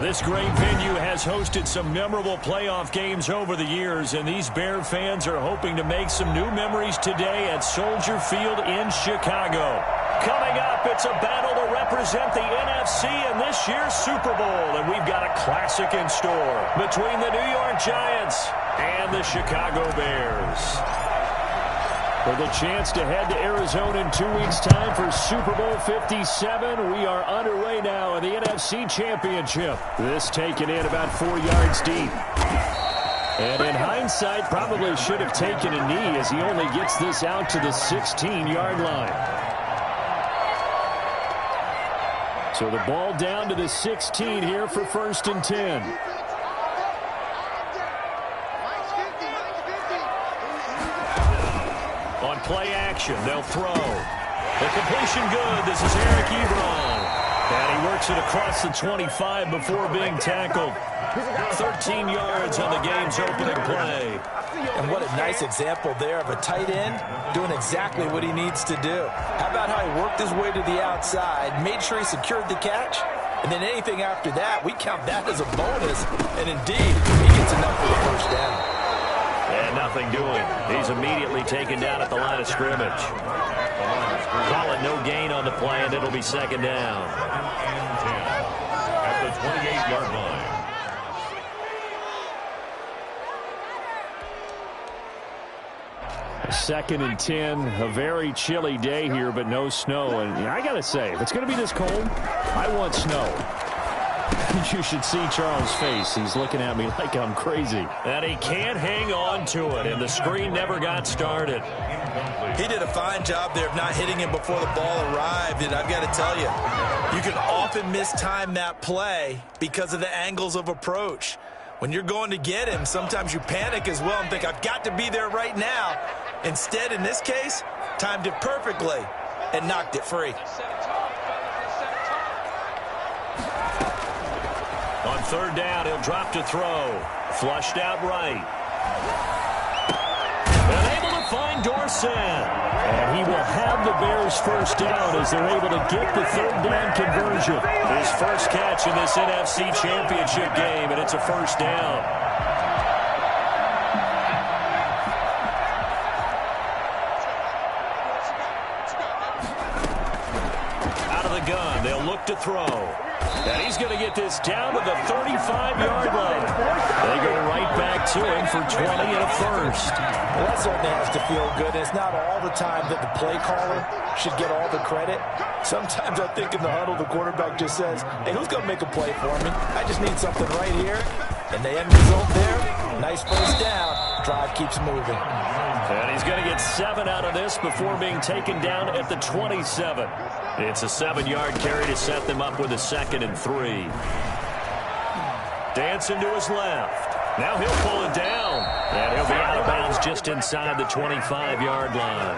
This great venue has hosted some memorable playoff games over the years, and these Bear fans are hoping to make some new memories today at Soldier Field in Chicago. Coming up, it's a battle to represent the NFC in this year's Super Bowl, and we've got a classic in store between the New York Giants and the Chicago Bears. For the chance to head to Arizona in 2 weeks' time for Super Bowl 57, we are underway now in the NFC Championship. This taken in about 4 yards deep. And in hindsight, probably should have taken a knee as he only gets this out to the 16-yard line. So the ball down to the 16 here for 1st and 10. On play action, they'll throw. The completion good. This is Eric Ebron. And he works it across the 25 before being tackled. 13 yards on the game's opening play. And what a nice example there of a tight end doing exactly what he needs to do. How about how he worked his way to the outside, made sure he secured the catch, and then anything after that, we count that as a bonus. And indeed, he gets enough for the first down. And nothing doing. He's immediately taken down at the line of scrimmage. Call it no gain on the play, and it'll be 2nd down. At the 28-yard line. 2nd and 10, a very chilly day here, but no snow. And I got to say, if it's going to be this cold, I want snow. You should see Charles' face. He's looking at me like I'm crazy. And he can't hang on to it, and the screen never got started. He did a fine job there of not hitting him before the ball arrived, and I've got to tell you, you can often mistime that play because of the angles of approach. When you're going to get him, sometimes you panic as well and think, I've got to be there right now. Instead, in this case, timed it perfectly and knocked it free. On 3rd down, he'll drop to throw. Flushed out right. And able to find Dorsett. And he will have the Bears' first down as they're able to get the 3rd down conversion. His first catch in this NFC Championship game, and it's a 1st down. Gun. They'll look to throw. And he's going to get this down to the 35-yard line. They go right back to him for 20 and a first. Well, that certainly has to feel good. It's not all the time that the play caller should get all the credit. Sometimes I think in the huddle, the quarterback just says, hey, who's going to make a play for me? I just need something right here. And the end result there, nice first down. Drive keeps moving. And he's going to get 7 out of this before being taken down at the 27. It's a 7-yard carry to set them up with a 2nd and 3. Dancing to his left. Now he'll pull it down. And he'll be out of bounds just inside the 25-yard line.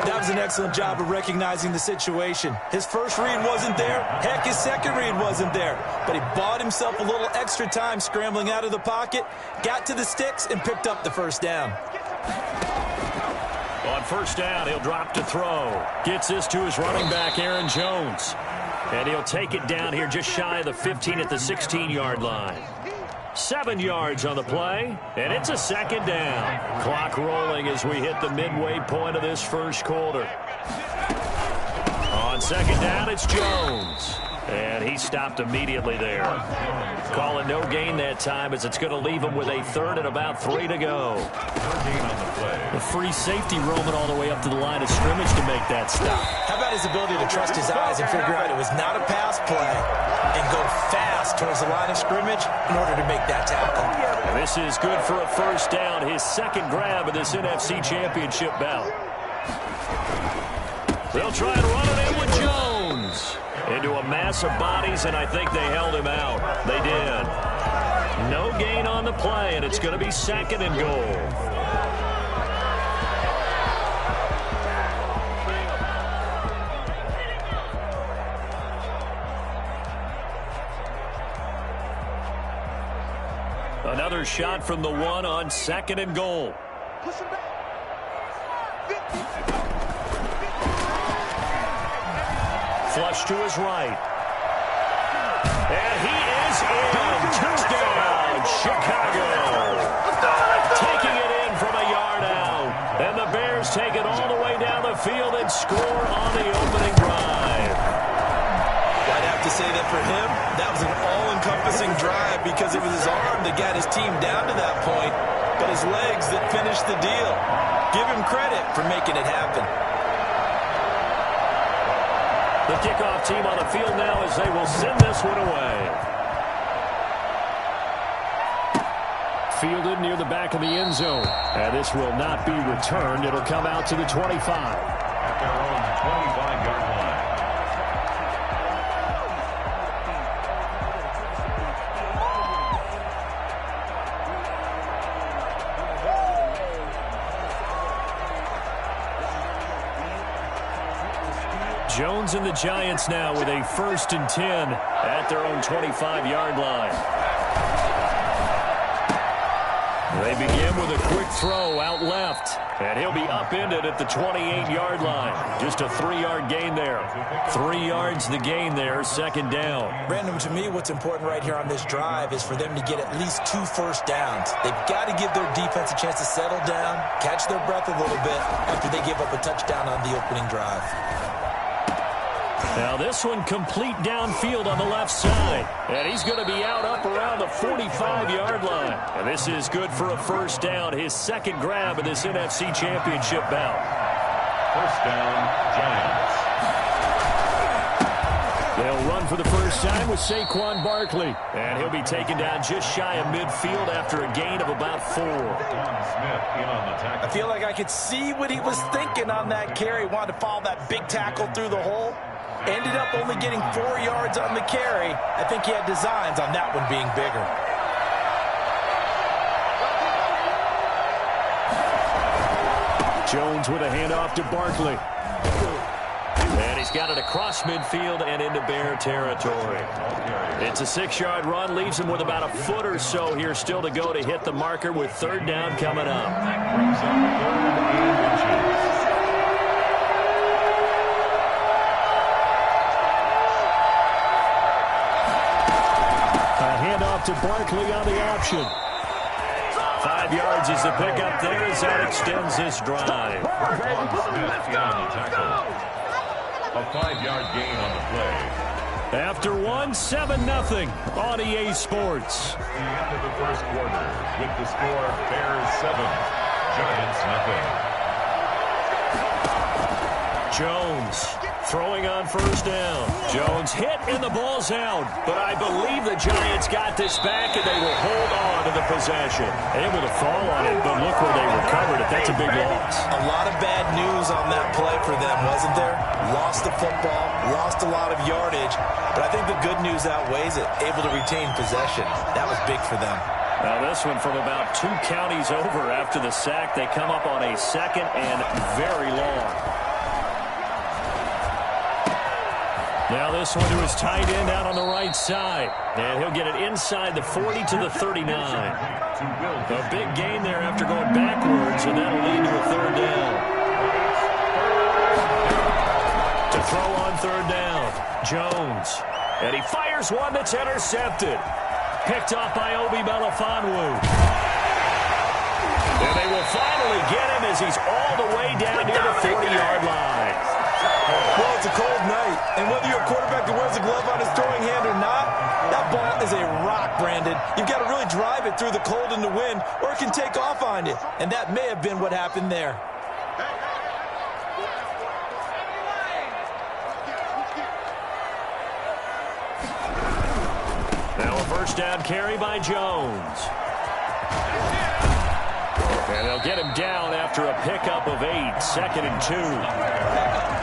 That was an excellent job of recognizing the situation. His first read wasn't there. Heck, his second read wasn't there. But he bought himself a little extra time scrambling out of the pocket, got to the sticks, and picked up the first down. On 1st down, he'll drop to throw. Gets this to his running back, Aaron Jones. And he'll take it down here just shy of the 15 at the 16-yard line. 7 yards on the play, and it's a 2nd down. Clock rolling as we hit the midway point of this first quarter. On 2nd down, it's Jones. And he stopped immediately there. Call it no gain that time as it's going to leave him with a 3rd and about 3 to go. The free safety roaming all the way up to the line of scrimmage to make that stop. How about his ability to trust his eyes and figure out it was not a pass play and go fast towards the line of scrimmage in order to make that tackle. And this is good for a 1st down, his 2nd grab of this NFC Championship bout. They'll try and run it in with Jones. Into a mass of bodies, and I think they held him out. They did. No gain on the play, and it's going to be 2nd and goal. Another shot from the 1 on 2nd and goal. Flush to his right. And he is in. Touchdown, Chicago. Taking it in from a yard out. And the Bears take it all the way down the field and score on the opening drive. I'd have to say that for him, that was an all-encompassing drive because it was his arm that got his team down to that point, but his legs that finished the deal. Give him credit for making it happen. The kickoff team on the field now as they will send this one away. Fielded near the back of the end zone. And this will not be returned. It'll come out to the 25. At their own 25-yard line. Jones and the Giants now with a 1st and 10 at their own 25-yard line. They begin with a quick throw out left, and he'll be upended at the 28-yard line. Just a 3-yard gain there. 3 yards the gain there, 2nd down. Brandon, to me, what's important right here on this drive is for them to get at least 2 first downs. They've got to give their defense a chance to settle down, catch their breath a little bit after they give up a touchdown on the opening drive. Now this one complete downfield on the left side. And he's going to be out up around the 45-yard line. And this is good for a 1st down. His 2nd grab of this NFC Championship bout. 1st down, Giants. They'll run for the first time with Saquon Barkley. And he'll be taken down just shy of midfield after a gain of about 4. I feel like I could see what he was thinking on that carry. Wanted to follow that big tackle through the hole. Ended up only getting 4 yards on the carry. I think he had designs on that one being bigger. Jones with a handoff to Barkley. And he's got it across midfield and into Bear territory. It's a 6-yard run, leaves him with about a foot or so here still to go to hit the marker with 3rd down coming up. To Barkley on the option. 5 yards is the pickup there as that extends this drive. A 5-yard gain on the play. After 7-0 on EA Sports. The end of the 1st quarter with the score Bears 7, Giants nothing. Jones throwing on 1st down. Jones hit and the ball's out. But I believe the Giants got this back and they will hold on to the possession. Able to fall on it, but look where they recovered it. That's a big loss. A lot of bad news on that play for them, wasn't there? Lost the football, lost a lot of yardage. But I think the good news outweighs it. Able to retain possession. That was big for them. Now this one from about 2 counties over after the sack. They come up on a 2nd and very long. Now this one to his tight end out on the right side. And he'll get it inside the 40 to the 39. A big gain there after going backwards, and that'll lead to a 3rd down. To throw on 3rd down, Jones. And he fires one that's intercepted. Picked off by Obi Melifonwu. And they will finally get him as he's all the way down near the 40-yard line. Well, it's a cold night, and whether you're a quarterback that wears a glove on his throwing hand or not, that ball is a rock, Brandon. You've got to really drive it through the cold and the wind, or it can take off on you, and that may have been what happened there. Now a 1st down carry by Jones. And they'll get him down after a pickup of 8, 2nd and 2.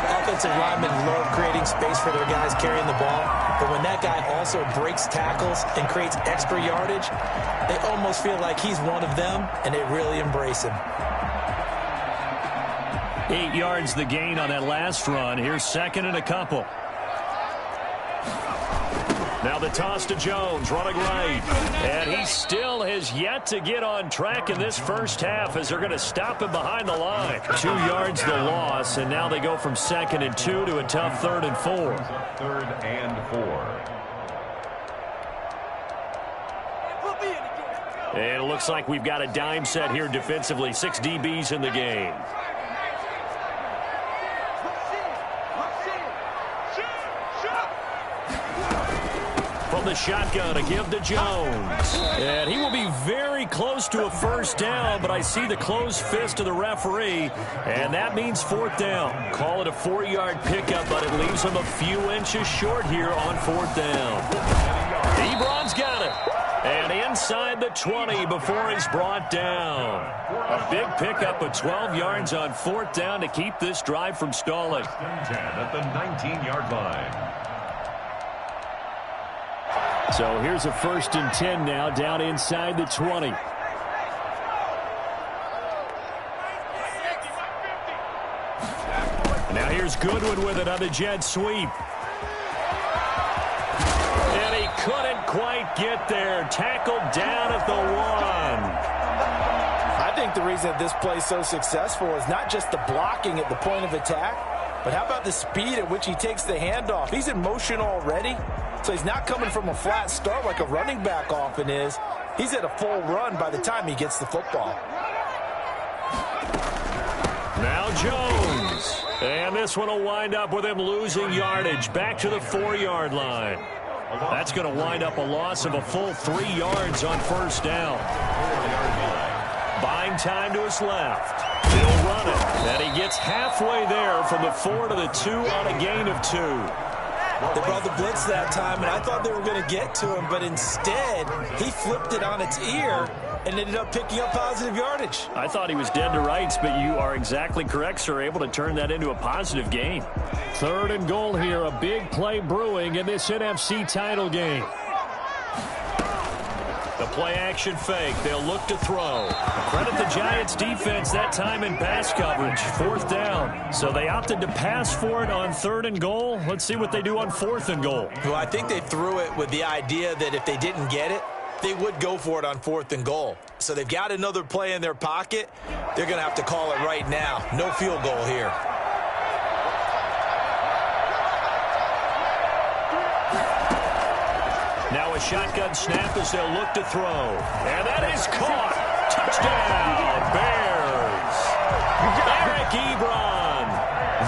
Offensive linemen love creating space for their guys carrying the ball, but when that guy also breaks tackles and creates extra yardage, they almost feel like he's one of them, and they really embrace him. 8 yards the gain on that last run. Here's 2nd and a couple. Now the toss to Jones, running right. And he still has yet to get on track in this 1st half as they're going to stop him behind the line. 2 yards the loss, and now they go from 2nd and 2 to a tough 3rd and 4. 3rd and 4. And it looks like we've got a dime set here defensively. 6 DBs in the game. From the shotgun, a give to Jones. And he will be very close to a first down, but I see the closed fist of the referee, and that means 4th down. Call it a 4-yard pickup, but it leaves him a few inches short here on 4th down. Ebron's got it. And inside the 20 before he's brought down. A big pickup of 12 yards on 4th down to keep this drive from stalling. 10 at the 19-yard line. So here's a 1st and 10 now down inside the 20. Now here's Goodwin with it on the jet sweep. And he couldn't quite get there. Tackled down at the 1. I think the reason that this play is so successful is not just the blocking at the point of attack, but how about the speed at which he takes the handoff? He's in motion already, so he's not coming from a flat start like a running back often is. He's at a full run by the time he gets the football. Now Jones. And this one will wind up with him losing yardage back to the 4-yard line. That's going to wind up a loss of a full 3 yards on 1st down. Buying time to his left. He'll run it. And he gets halfway there from the 4 to the 2 on a gain of 2. They brought the blitz that time, and I thought they were going to get to him, but instead, he flipped it on its ear and ended up picking up positive yardage. I thought he was dead to rights, but you are exactly correct, sir. Able to turn that into a positive gain. 3rd and goal here. A big play brewing in this NFC title game. The play-action fake. They'll look to throw. Credit the Giants' defense that time in pass coverage. 4th down. So they opted to pass for it on 3rd and goal. Let's see what they do on 4th and goal. Well, I think they threw it with the idea that if they didn't get it, they would go for it on 4th and goal. So they've got another play in their pocket. They're going to have to call it right now. No field goal here. Now a shotgun snap as they'll look to throw. And that is caught. Touchdown, Bears. Eric Ebron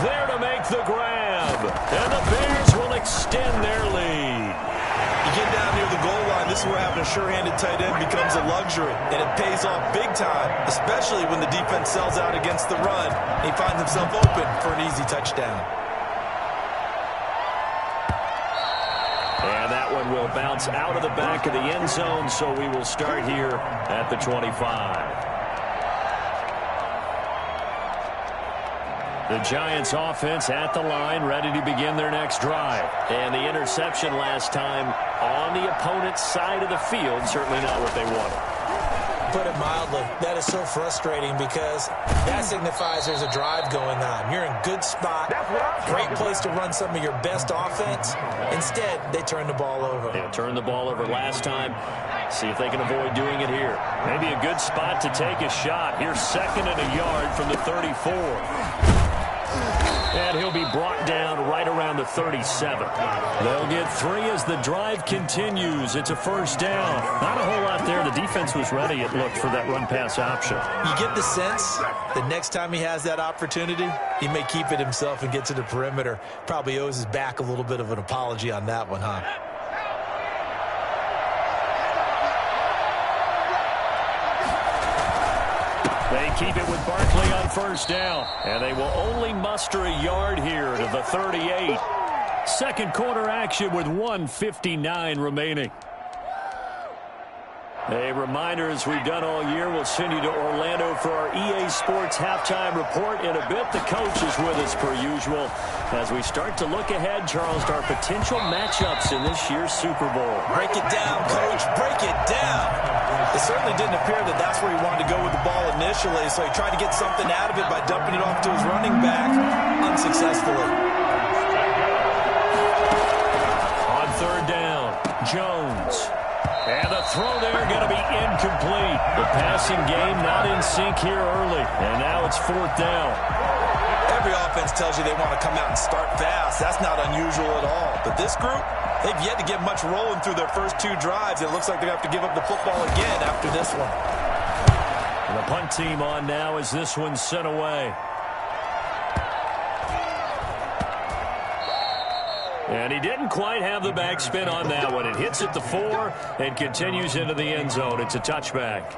there to make the grab. And the Bears will extend their lead. You get down near the goal line, this is where having a sure-handed tight end becomes a luxury. And it pays off big time, especially when the defense sells out against the run. He finds himself open for an easy touchdown. And that one will bounce out of the back of the end zone, so we will start here at the 25. The Giants offense at the line, ready to begin their next drive. And the interception last time on the opponent's side of the field, certainly not what they wanted. Put it mildly, that is so frustrating because that signifies there's a drive going on. You're in good spot, great place to run some of your best offense. Instead, they turn the ball over. Yeah, turned the ball over last time. See if they can avoid doing it here. Maybe a good spot to take a shot. Here's 2nd and a yard from the 34. And he'll be brought down right around the 37. They'll get 3 as the drive continues. It's a 1st down. Not a whole lot there. The defense was ready, it looked, for that run-pass option. You get the sense that next time he has that opportunity, he may keep it himself and get to the perimeter. Probably owes his back a little bit of an apology on that one, huh? They keep it with Barkley on 1st down. And they will only muster a yard here to the 38. 2nd quarter action with 1:59 remaining. A reminder, as we've done all year, we'll send you to Orlando for our EA Sports halftime report in a bit. The coach is with us per usual as we start to look ahead, Charles, to our potential matchups in this year's Super Bowl. Break it down, Coach. Break it down. It certainly didn't appear that that's where he wanted to go with the ball initially, so he tried to get something out of it by dumping it off to his running back unsuccessfully. On 3rd down, Jones. And the throw there going to be incomplete. The passing game not in sync here early. And now it's 4th down. Every offense tells you they want to come out and start fast. That's not unusual at all. But this group, they've yet to get much rolling through their first 2 drives. It looks like they're going to have to give up the football again after this one. And the punt team on now as this one's sent away. And he didn't quite have the backspin on that one. It hits at the 4 and continues into the end zone. It's a touchback.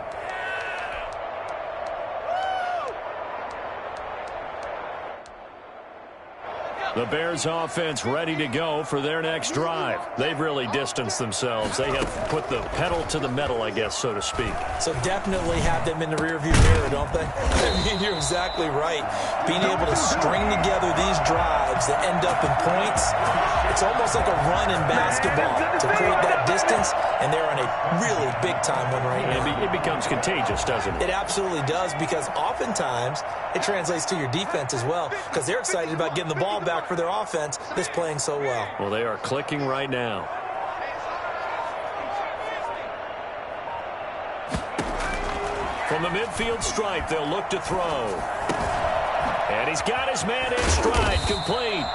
The Bears offense ready to go for their next drive. They've really distanced themselves. They have put the pedal to the metal, I guess, so to speak. So definitely have them in the rearview mirror, don't they? I mean, you're exactly right. Being able to string together these drives that end up in points, it's almost like a run in basketball to create that distance, and they're on a really big-time one right now. It becomes contagious, doesn't it? It absolutely does, because oftentimes it translates to your defense as well, because they're excited about getting the ball back for their offense that's playing so well. Well, they are clicking right now. From the midfield stripe, they'll look to throw. And he's got his man in stride, complete.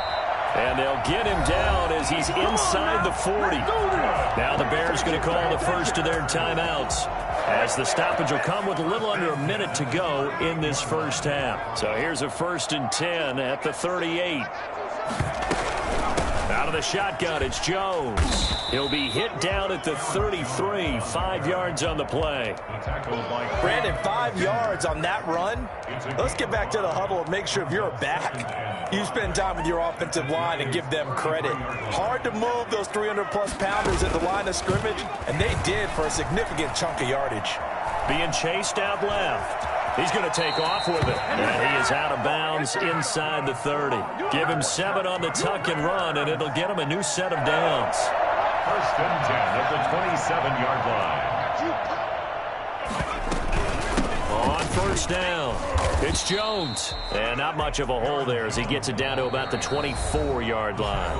And they'll get him down as he's inside the 40. Now the Bears going to call the first of their timeouts, as the stoppage will come with a little under a minute to go in this first half. So here's a 1st and 10 at the 38. Out of the shotgun, it's Jones. He'll be hit down at the 33, 5 yards on the play. Brandon, 5 yards on that run. Let's get back to the huddle and make sure if you're a back, you spend time with your offensive line and give them credit. Hard to move those 300-plus pounders at the line of scrimmage, and they did for a significant chunk of yardage. Being chased out left. He's going to take off with it. And he is out of bounds inside the 30. Give him 7 on the tuck and run, and it'll get him a new set of downs. 1st and 10 at the 27-yard line. On 1st down, it's Jones. And not much of a hole there as he gets it down to about the 24-yard line.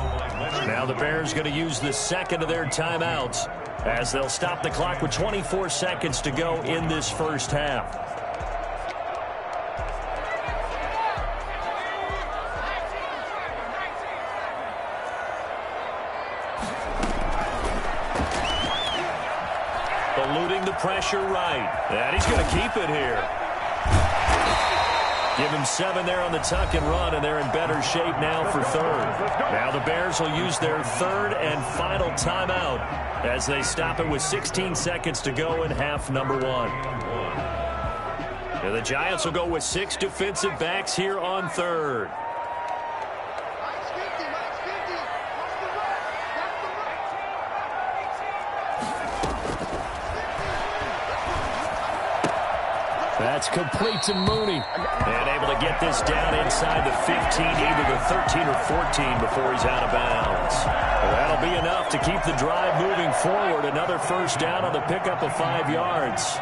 Now the Bears going to use the second of their timeouts, as they'll stop the clock with 24 seconds to go in this first half. Eluding the pressure right. And he's going to keep it here. Give him 7 there on the tuck and run, and they're in better shape now for 3rd. Now the Bears will use their 3rd and final timeout as they stop it with 16 seconds to go in half number 1. And the Giants will go with 6 defensive backs here on 3rd. That's complete to Mooney. And able to get this down inside the 15, either the 13 or 14 before he's out of bounds. Well, that'll be enough to keep the drive moving forward. Another 1st down on the pickup of 5 yards.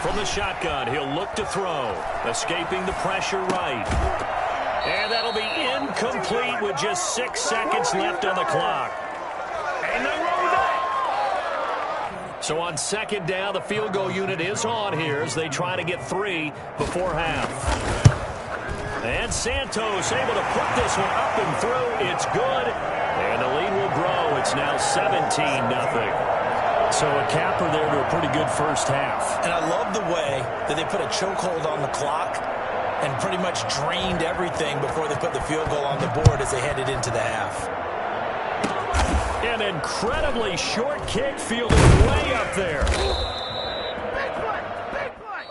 From the shotgun, he'll look to throw. Escaping the pressure right. And that'll be incomplete with just 6 seconds left on the clock. And they roll that. So on 2nd down, the field goal unit is on here as they try to get 3 before half. And Santos able to put this one up and through. It's good. And the lead will grow. It's now 17-0. So a capper there to a pretty good first half. And I love the way that they put a chokehold on the clock and pretty much drained everything before they put the field goal on the board as they headed into the half. An incredibly short kick fielded way up there.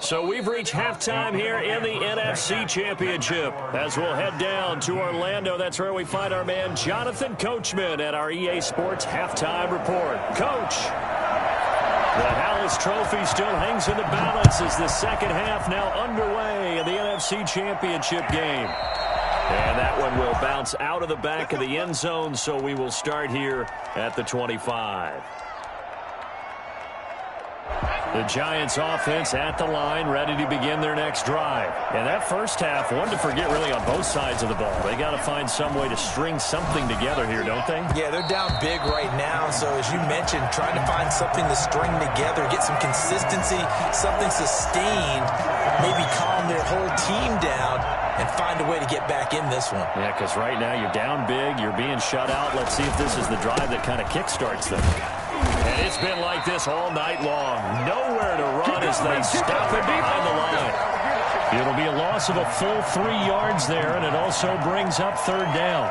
So we've reached halftime here in the NFC Championship as we'll head down to Orlando. That's where we find our man Jonathan Coachman at our EA Sports Halftime Report. Coach, the Hallis Trophy still hangs in the balance as the second half now underway in the NFC Championship game. And that one will bounce out of the back of the end zone, so we will start here at the 25. The Giants offense at the line, ready to begin their next drive. And that first half, one to forget really on both sides of the ball. They got to find some way to string something together here, don't they? Yeah, they're down big right now. So as you mentioned, trying to find something to string together, get some consistency, something sustained, maybe calm their whole team down find a way to get back in this one. Yeah, because right now you're down big. You're being shut out. Let's see if this is the drive that kind of kickstarts them. And it's been like this all night long. Nowhere to run as they stop it behind the line. It'll be a loss of a full 3 yards there, and it also brings up third down.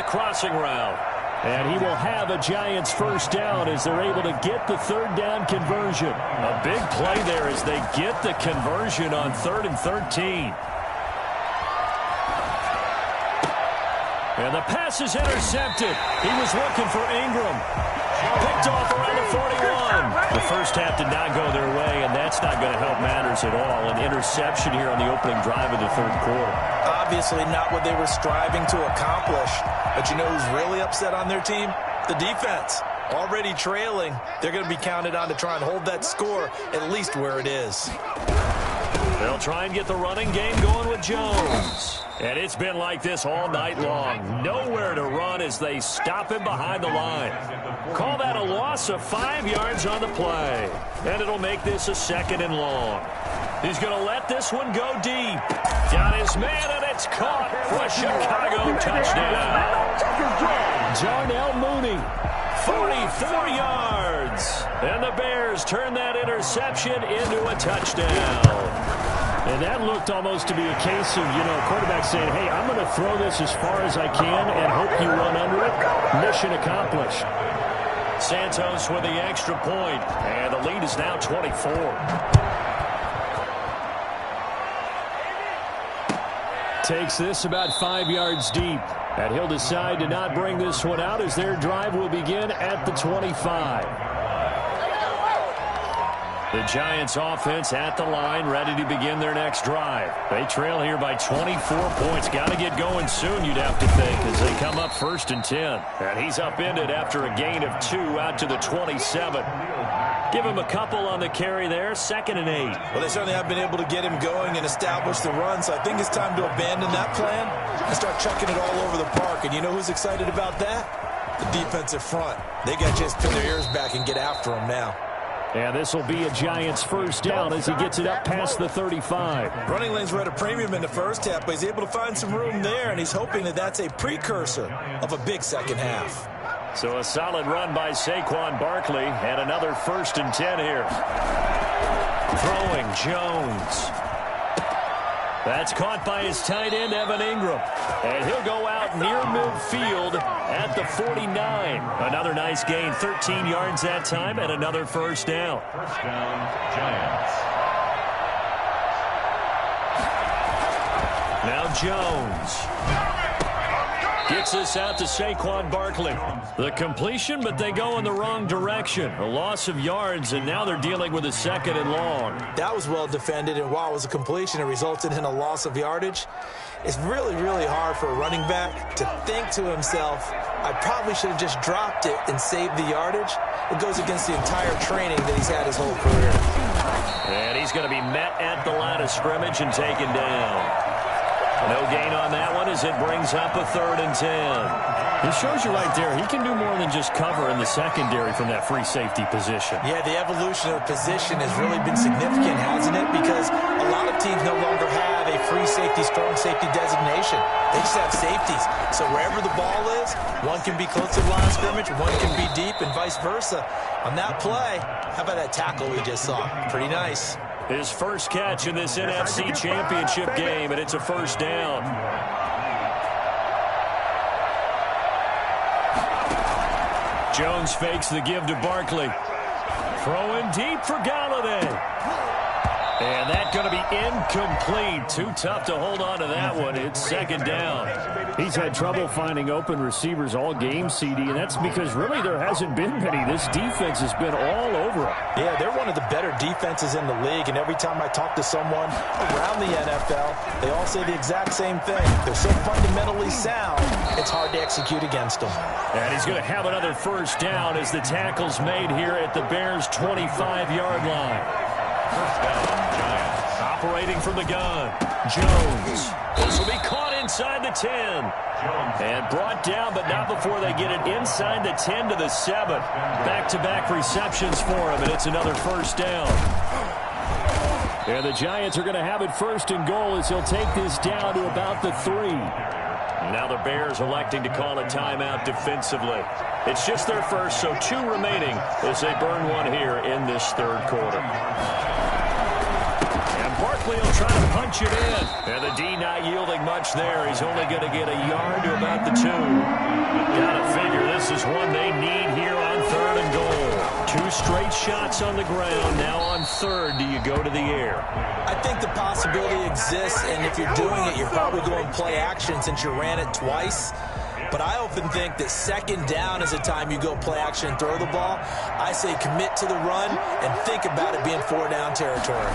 Crossing route. And he will have a Giants first down as they're able to get the third down conversion. A big play there as they get the conversion on 3rd and 13. And the pass is intercepted. He was looking for Ingram. Picked off around the 41. The first half did not go their way, and that's not going to help matters at all. An interception here on the opening drive of the third quarter. Obviously not what they were striving to accomplish. But you know who's really upset on their team? The defense. Already trailing. They're going to be counted on to try and hold that score at least where it is. They'll try and get the running game going with Jones. And it's been like this all night long. Nowhere to run as they stop him behind the line. Call that a loss of 5 yards on the play. And it'll make this a 2nd and long. He's going to let this one go deep. Got his man, and it's caught for a Chicago touchdown. Darnell Mooney, 44 yards. And the Bears turn that interception into a touchdown. And that looked almost to be a case of, quarterback saying, hey, I'm going to throw this as far as I can and hope you run under it. Mission accomplished. Santos with the extra point, and the lead is now 24. Takes this about 5 yards deep. And he'll decide to not bring this one out as their drive will begin at the 25. The Giants offense at the line, ready to begin their next drive. They trail here by 24 points. Got to get going soon, you'd have to think, as they come up 1st and 10. And he's upended after a gain of 2 out to the 27. Give him a couple on the carry there, 2nd and 8. Well, they certainly have been able to get him going and establish the run, so I think it's time to abandon that plan and start chucking it all over the park. And you know who's excited about that? The defensive front. They got to just pin their ears back and get after him now. And this will be a Giants first down as he gets it up past the 35. Running lanes were at a premium in the first half, but he's able to find some room there, and he's hoping that that's a precursor of a big second half. So a solid run by Saquon Barkley, and another 1st and 10 here. Throwing Jones. That's caught by his tight end, Evan Ingram. And he'll go out near midfield at the 49. Another nice gain, 13 yards that time, and another first down. First down, Giants. Now Jones. Gets this out to Saquon Barkley. The completion, but they go in the wrong direction. A loss of yards, and now they're dealing with a 2nd and long. That was well defended, and while it was a completion, it resulted in a loss of yardage. It's really, really hard for a running back to think to himself, I probably should have just dropped it and saved the yardage. It goes against the entire training that he's had his whole career. And he's going to be met at the line of scrimmage and taken down. No gain on that one as it brings up a 3rd and 10. It shows you right there, he can do more than just cover in the secondary from that free safety position. Yeah, the evolution of position has really been significant, hasn't it? Because a lot of teams no longer have a free safety, strong safety designation. They just have safeties. So wherever the ball is, one can be close to the line of scrimmage, one can be deep, and vice versa. On that play, how about that tackle we just saw? Pretty nice. His first catch in this NFC Championship game, and it's a first down. Jones fakes the give to Barkley. Throwing deep for Galladay. And that's going to be incomplete. Too tough to hold on to that one. It's second down. He's had trouble finding open receivers all game, CD, and that's because really there hasn't been many. This defense has been all over him. Yeah, they're one of the better defenses in the league, and every time I talk to someone around the NFL, they all say the exact same thing. They're so fundamentally sound, it's hard to execute against them. And he's going to have another first down as the tackle's made here at the Bears' 25-yard line. First down, Giants. Operating from the gun, Jones. This will be caught inside the 10. And brought down, but not before they get it inside the 10 to the 7. Back-to-back receptions for him, and it's another first down. And the Giants are going to have it first and goal as he'll take this down to about the 3. Now the Bears electing to call a timeout defensively. It's just their first, so 2 remaining as they burn one here in this third quarter. Barkley will try to punch it in. And the D not yielding much there. He's only going to get a yard to about the 2. Gotta figure this is one they need here on third and goal. 2 straight shots on the ground. Now on third, do you go to the air? I think the possibility exists, and if you're doing it, you're probably going play action since you ran it twice. But I often think that second down is the time you go play action and throw the ball. I say commit to the run and think about it being 4-down territory.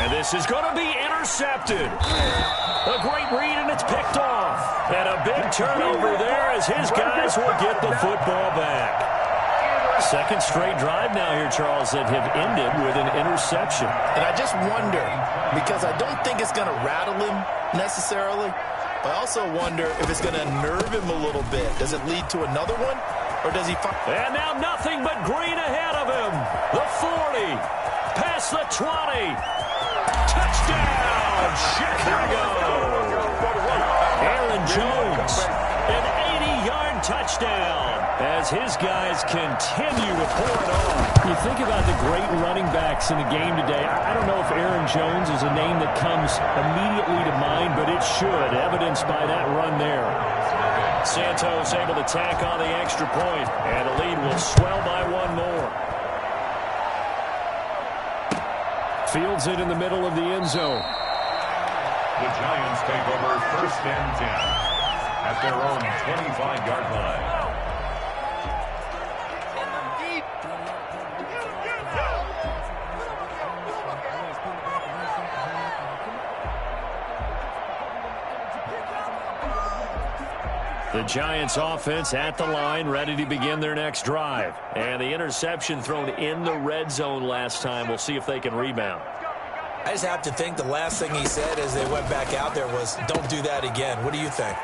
And this is going to be intercepted. A great read, and it's picked off. And a big turnover there as his guys will get the football back. Second straight drive now here, Charles, that have ended with an interception. And I just wonder, because I don't think it's going to rattle him necessarily, but I also wonder if it's going to nerve him a little bit. Does it lead to another one, or does he... And now nothing but green ahead of him. The 40, past the 20. Touchdown, Chicago! Aaron Jones, an 80-yard touchdown as his guys continue to pour it on. You think about the great running backs in the game today. I don't know if Aaron Jones is a name that comes immediately to mind, but it should, evidenced by that run there. Santos able to tack on the extra point, and the lead will swell by 1 more. Fields it in the middle of the end zone. The Giants take over first and 10 at their own 25-yard line. The Giants offense at the line, ready to begin their next drive. And the interception thrown in the red zone last time. We'll see if they can rebound. I just have to think the last thing he said as they went back out there was, don't do that again. What do you think?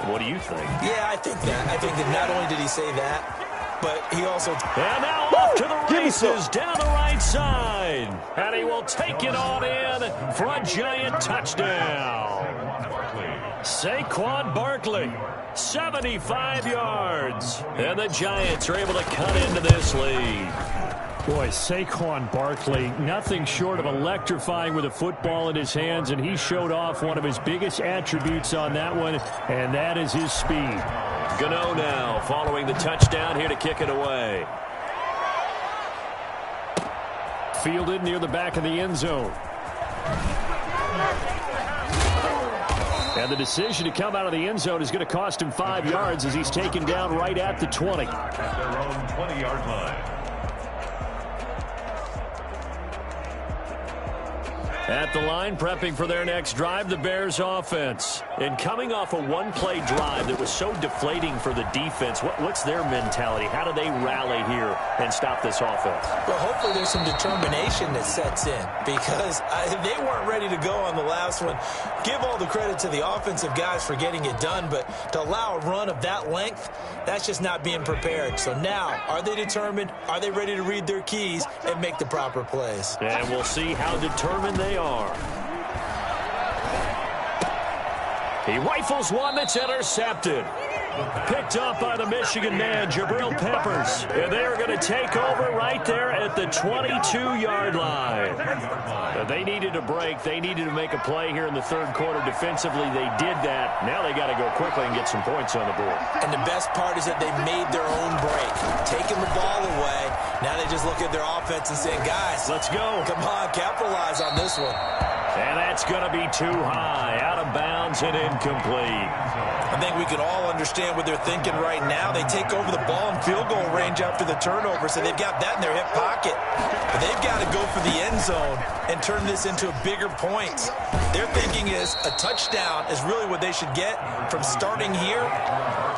What do you think? Yeah, I think that. I think that not only did he say that, but he also... And now off to the races down the right side. And he will take it on in for a Giant touchdown. Saquon Barkley, 75 yards. And the Giants are able to cut into this lead. Boy, Saquon Barkley, nothing short of electrifying with a football in his hands, and he showed off one of his biggest attributes on that one, and that is his speed. Gano now following the touchdown here to kick it away. Fielded near the back of the end zone. And the decision to come out of the end zone is going to cost him 5 yards as he's taken down right at the 20. At their own 20-yard line. At the line, prepping for their next drive, the Bears offense. And coming off a one-play drive that was so deflating for the defense, what's their mentality? How do they rally here and stop this offense? Well, hopefully there's some determination that sets in because they weren't ready to go on the last one. Give all the credit to the offensive guys for getting it done, but to allow a run of that length, that's just not being prepared. So now, are they determined? Are they ready to read their keys and make the proper plays? And we'll see how determined they are. He rifles one that's intercepted. Picked up by the Michigan man, Jabril Peppers. And they are going to take over right there at the 22-yard line. They needed a break. They needed to make a play here in the third quarter. Defensively, they did that. Now they got to go quickly and get some points on the board. And the best part is that they made their own break. Taking the ball away. Now they just look at their offense and saying, guys, let's go. Come on, capitalize on this one. And that's going to be too high. Out of bounds and incomplete. I think we can all understand what they're thinking right now. They take over the ball in field goal range after the turnover, so they've got that in their hip pocket. But they've got to go for the end zone and turn this into bigger points. Their thinking is a touchdown is really what they should get from starting here.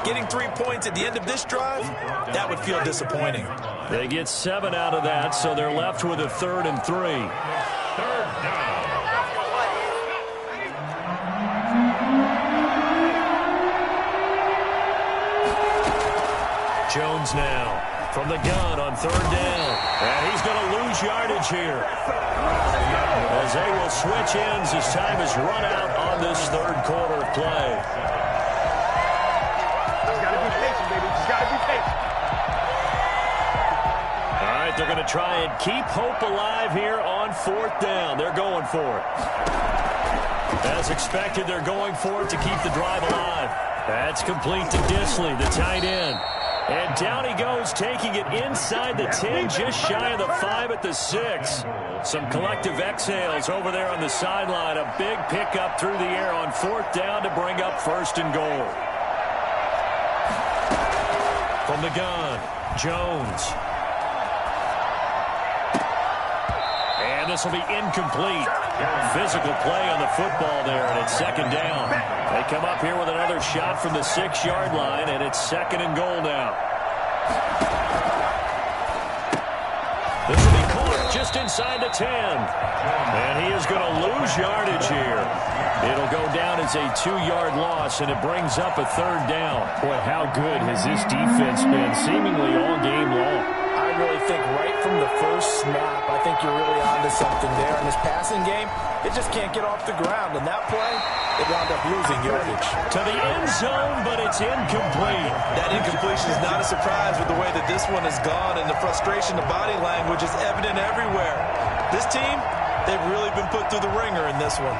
Getting 3 points at the end of this drive, that would feel disappointing. They get 7 out of that, so they're left with a 3rd and 3. Third down. Jones now from the gun on 3rd down. And he's going to lose yardage here. As they will switch ends as time is run out on this third quarter of play. Just got to be patient, baby. Just got to be patient. All right, they're going to try and keep hope alive here on 4th down. They're going for it. As expected, they're going for it to keep the drive alive. That's complete to Disley, the tight end. And down he goes, taking it inside the 10, just shy of the 5 at the 6. Some collective exhales over there on the sideline. A big pickup through the air on 4th down to bring up 1st and goal. From the gun, Jones. And this will be incomplete. Physical play on the football there, and it's 2nd down. They come up here with another shot from the 6-yard line, and it's 2nd and goal now. This will be caught just inside the 10. And he is going to lose yardage here. It'll go down as a 2-yard loss, and it brings up a 3rd down. Boy, how good has this defense been seemingly all game long? I really think right from the first snap, I think you're really onto something there. In this passing game, it just can't get off the ground. And that play, it wound up losing yardage. To the end zone, but it's incomplete. That incompletion is not a surprise with the way that this one has gone, and the frustration, the body language is evident everywhere. This team, they've really been put through the ringer in this one.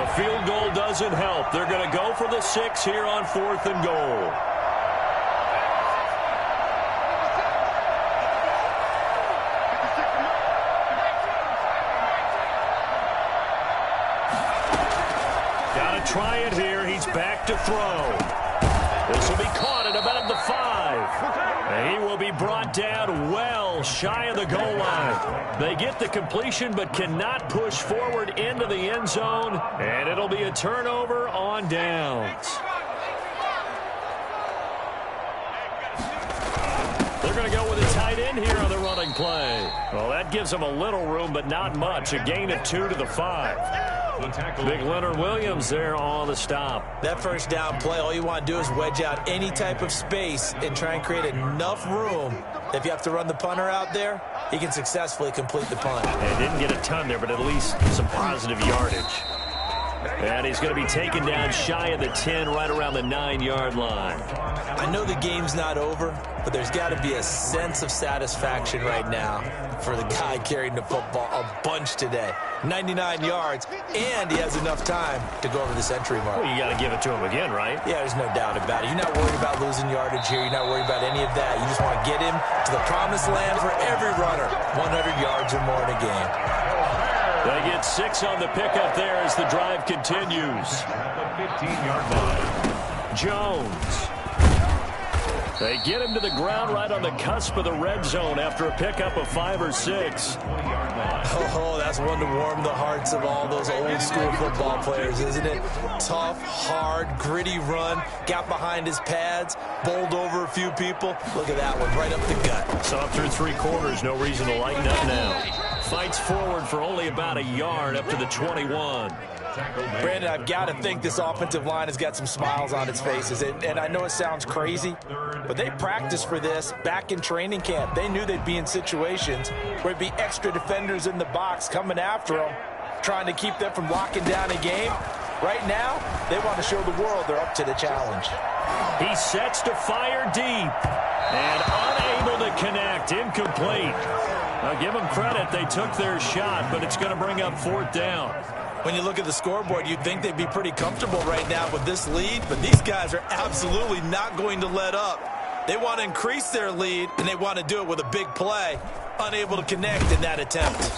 The field goal doesn't help. They're going to go for the 6 here on 4th and goal. Try it here. He's back to throw. This will be caught at about the 5. And he will be brought down well shy of the goal line. They get the completion but cannot push forward into the end zone. And it'll be a turnover on downs. They're going to go with a tight end here on the running play. Well, that gives them a little room, but not much. A gain of 2 to the 5. Big Leonard Williams there on the stop. That first down play, all you want to do is wedge out any type of space and try and create enough room. If you have to run the punter out there, he can successfully complete the punt. And didn't get a ton there, but at least some positive yardage. And he's going to be taken down shy of the 10, right around the 9-yard line. I know the game's not over, but there's got to be a sense of satisfaction right now for the guy carrying the football a bunch today. 99 yards, and he has enough time to go over the century mark. Well, you got to give it to him again, right? Yeah, there's no doubt about it. You're not worried about losing yardage here. You're not worried about any of that. You just want to get him to the promised land for every runner. 100 yards or more in a game. They get 6 on the pickup there as the drive continues. At the 15-yard line. Jones. They get him to the ground right on the cusp of the red zone after a pickup of 5 or 6. Oh, that's one to warm the hearts of all those old school football players, isn't it? Tough, hard, gritty run, got behind his pads, bowled over a few people. Look at that one, right up the gut. Saw through 3 quarters, no reason to lighten up now. Fights forward for only about a yard up to the 21. Brandon, I've got to think this offensive line has got some smiles on its faces. And I know it sounds crazy, but they practiced for this back in training camp. They knew they'd be in situations where it'd be extra defenders in the box coming after them, trying to keep them from locking down a game. Right now, they want to show the world they're up to the challenge. He sets to fire deep and unable to connect. Incomplete. Now give them credit. They took their shot, but it's going to bring up 4th down. When you look at the scoreboard, you'd think they'd be pretty comfortable right now with this lead, but these guys are absolutely not going to let up. They want to increase their lead, and they want to do it with a big play. Unable to connect in that attempt.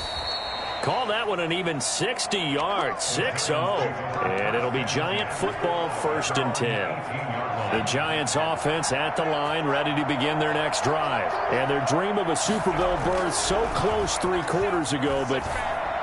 Call that one an even 60 yards, 6-0. And it'll be Giant football, 1st and 10. The Giants offense at the line, ready to begin their next drive. And their dream of a Super Bowl berth so close 3 quarters ago, but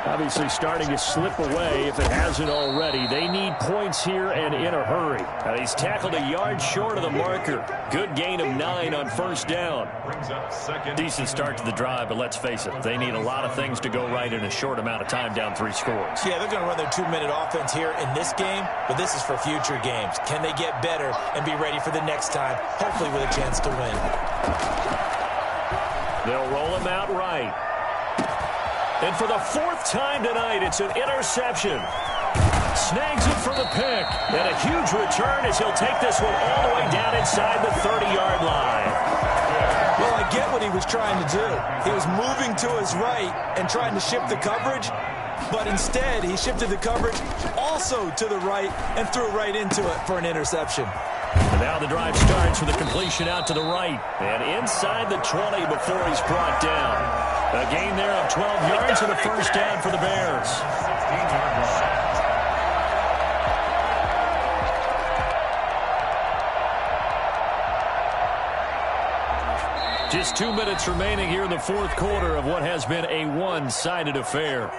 obviously starting to slip away if it hasn't already. They need points here and in a hurry. And he's tackled a yard short of the marker. Good gain of 9 on 1st down. Decent start to the drive, but let's face it, they need a lot of things to go right in a short amount of time, down 3 scores. Yeah, they're going to run their 2-minute offense here in this game, but this is for future games. Can they get better and be ready for the next time, hopefully with a chance to win? They'll roll him out right. And for the 4th time tonight, it's an interception. Snags it for the pick. And a huge return as he'll take this one all the way down inside the 30-yard line. Well, I get what he was trying to do. He was moving to his right and trying to shift the coverage, but instead he shifted the coverage also to the right and threw right into it for an interception. And now the drive starts with a completion out to the right. And inside the 20 before he's brought down. A gain there of 12 yards and a 1st down for the Bears. Just 2 minutes remaining here in the 4th quarter of what has been a one-sided affair.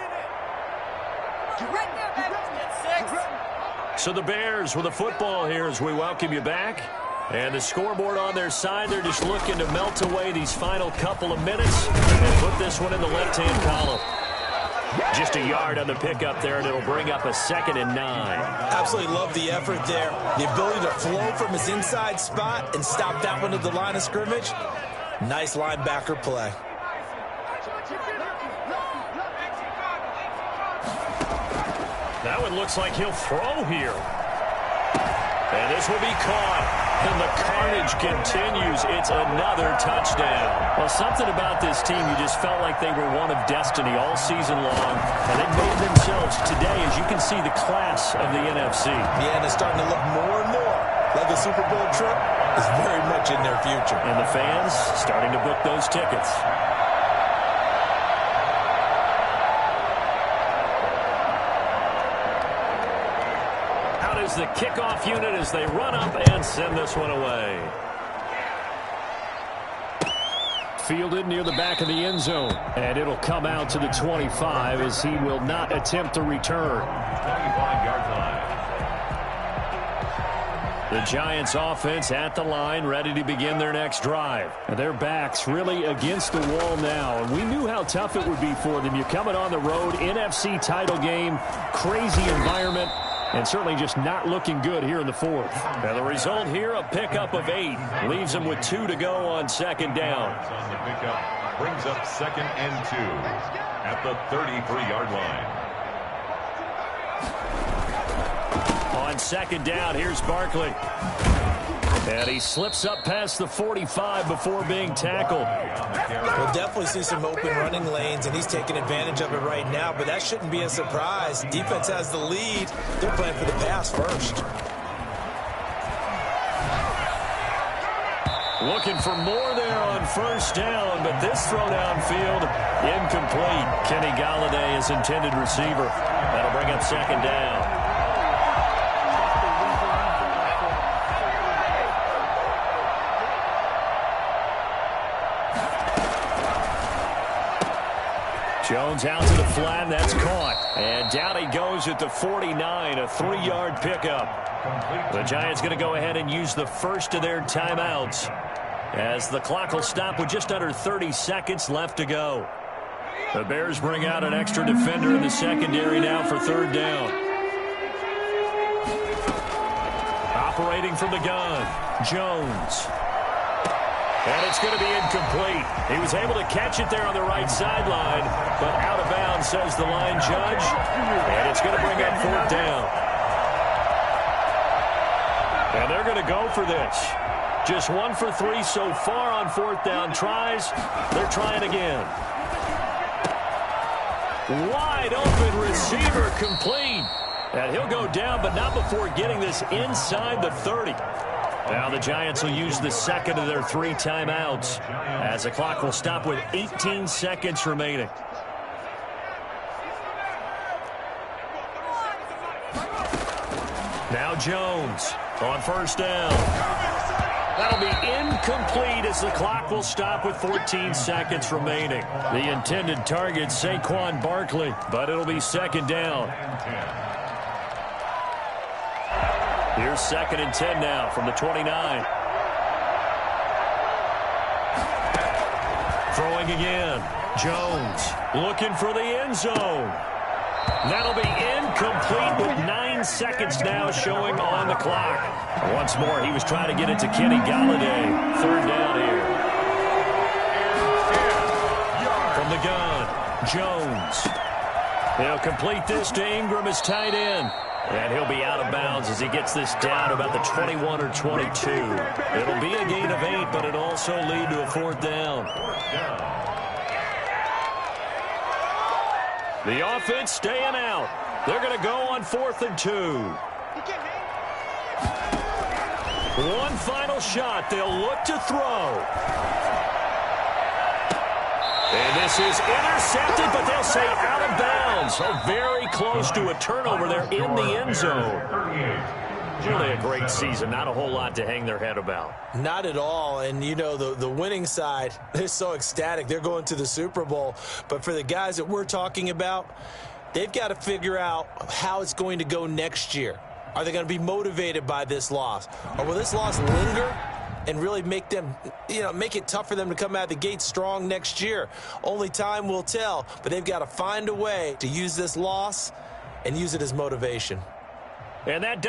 So the Bears with the football here as we welcome you back. And the scoreboard on their side, they're just looking to melt away these final couple of minutes and put this one in the left-hand column. Just a yard on the pickup there, and it'll bring up a 2nd and 9. Absolutely love the effort there. The ability to flow from his inside spot and stop that one at the line of scrimmage. Nice linebacker play. That one looks like he'll throw here. And this will be caught. And the carnage continues. It's another touchdown. Well, something about this team, you just felt like they were one of destiny all season long. And they made themselves today, as you can see, the class of the NFC. Yeah, and it's starting to look more and more like a Super Bowl trip is very much in their future. And the fans starting to book those tickets. The kickoff unit as they run up and send this one away. Fielded near the back of the end zone, and it'll come out to the 25 as he will not attempt to return. 25-yard line. The Giants offense at the line, ready to begin their next drive. And their backs really against the wall now. And we knew how tough it would be for them. You're coming on the road, NFC title game, crazy environment. And certainly just not looking good here in the 4th. Now the result here, a pickup of 8. Leaves them with 2 to go on 2nd down. On the pickup, brings up 2nd and 2 at the 33-yard line. On 2nd down, here's Barkley. And he slips up past the 45 before being tackled. We'll definitely see some open running lanes, and he's taking advantage of it right now, but that shouldn't be a surprise. Defense has the lead. They're playing for the pass first. Looking for more there on 1st down, but this throw downfield, incomplete. Kenny Galladay is intended receiver. That'll bring up 2nd down. Jones out to the flat, and that's caught. And down he goes at the 49, a 3-yard pickup. The Giants going to go ahead and use the first of their timeouts as the clock will stop with just under 30 seconds left to go. The Bears bring out an extra defender in the secondary now for 3rd down. Operating from the gun, Jones. And it's going to be incomplete. He was able to catch it there on the right sideline, but out of bounds, says the line judge. And it's going to bring up 4th down. And they're going to go for this. Just 1 for 3 so far on fourth down tries. They're trying again. Wide open receiver complete. And he'll go down, but not before getting this inside the 30. Now the Giants will use the second of their 3 timeouts as the clock will stop with 18 seconds remaining. Now Jones on first down. That'll be incomplete as the clock will stop with 14 seconds remaining. The intended target, Saquon Barkley, but it'll be second down. Here's 2nd and 10 now from the 29. Throwing again. Jones looking for the end zone. That'll be incomplete with 9 seconds now showing on the clock. Once more, he was trying to get it to Kenny Galladay. 3rd down here. From the gun, Jones. He'll complete this to Ingram as tight end. And he'll be out of bounds as he gets this down to about the 21 or 22. It'll be a gain of 8, but it'll also lead to a 4th down. The offense staying out. They're going to go on 4th and 2. One final shot. They'll look to throw. And this is intercepted, but they'll say out of bounds. So very close to a turnover there in the end zone. Really a great season. Not a whole lot to hang their head about. Not at all. And, you know, the winning side, they're so ecstatic. They're going to the Super Bowl. But for the guys that we're talking about, they've got to figure out how it's going to go next year. Are they going to be motivated by this loss? Or will this loss linger and really make them, make it tough for them to come out of the gate strong next year? Only time will tell, but they've got to find a way to use this loss and use it as motivation. And that